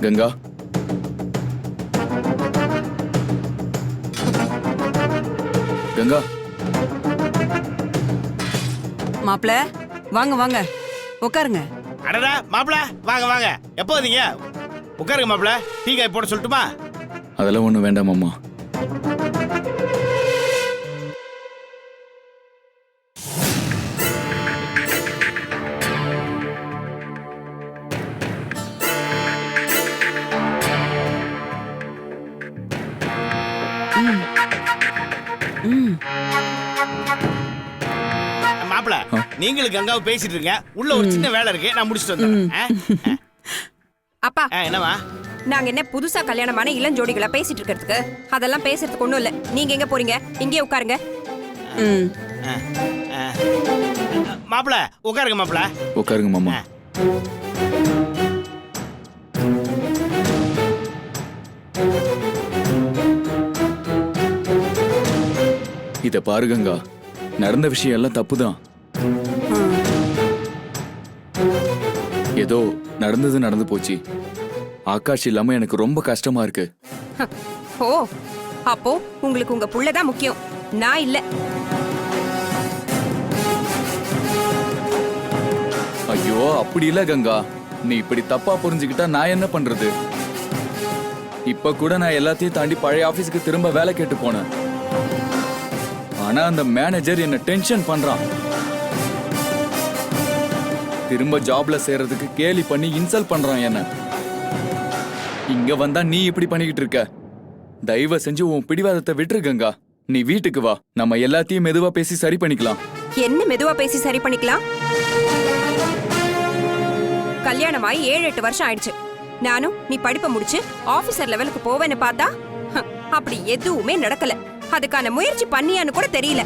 கங்கா, கங்கா. மாப்பிள, வாங்க வாங்க, உட்காருங்க. அடடா மாப்பிள, வாங்க வாங்க. எப்போ வந்தீங்க? உட்காருங்க மாப்பிள. டீ காய் போட சொல்லட்டுமா? அதெல்லாம் ஒண்ணும் வேண்டாம் அம்மா. மாப்பிள, நீங்களும் கங்காவும் பேசிட்டு இருங்க. உள்ள ஒரு சின்ன வேலை இருக்கு, நான் முடிச்சிட்டு வந்துடுறேன். அப்பா, என்னவா? நாங்க என்ன புதுசா கல்யாணமான இளஞ்சோடிகளா பேசிட்டு இருக்கிறதுக்கு? அதெல்லாம் பேசுறதுக்கு ஒண்ணும் இல்ல. நீங்க எங்க போறீங்க? இங்கே உட்காருங்க. மாப்பிள, உட்காருங்க மாப்பிள. உட்காருங்க மாமா. இத பாரு கங்கா, நடந்த விஷயம் எல்லாம் தப்புதான். ஏதோ நடந்தது நடந்து போச்சு. ஆகாஷ் இல்லாம எனக்கு ரொம்ப கஷ்டமா இருக்கு. ஓ, அப்போ உங்களுக்கு உங்க புள்ளதான் முக்கியம், நான் இல்ல. ஐயோ, அப்படி இல்ல கங்கா. நீ இப்படி தப்பா புரிஞ்சுக்கிட்டா நான் என்ன பண்றது? இப்ப கூட நான் எல்லாத்தையும் தாண்டி பழைய ஆபீஸ்க்கு திரும்ப வேலை கேட்டு போனேன். ஆனா அந்த மேனேஜர் என்ன டென்ஷன் பண்றான். திரும்ப ஜாப்ல சேர்றதுக்கு கேலி பண்ணி இன்சல்ட் பண்றான் என்ன. இங்க வந்தா நீ இப்படி பண்ணிக்கிட்டு இருக்க. தயவு செஞ்சு உன் பிடிவாதத்தை விட்டுரு கங்கா. நீ வீட்டுக்கு வா, நம்ம எல்லாத்தையும் மெதுவா பேசி சரி பண்ணிக்கலாம். என்ன மெதுவா பேசி சரி பண்ணிக்கலாம்? கல்யாணமாயி 7-8 வருஷம் ஆயிடுச்சு. நானும் நீ படிப்பை முடிச்சு ஆபீசர் லெவலுக்கு போவேன்னு பார்த்தா அப்படி எதுவுமே நடக்கல. அதுக்கான முயற்சி பண்ணியான்னு கூட தெரியல.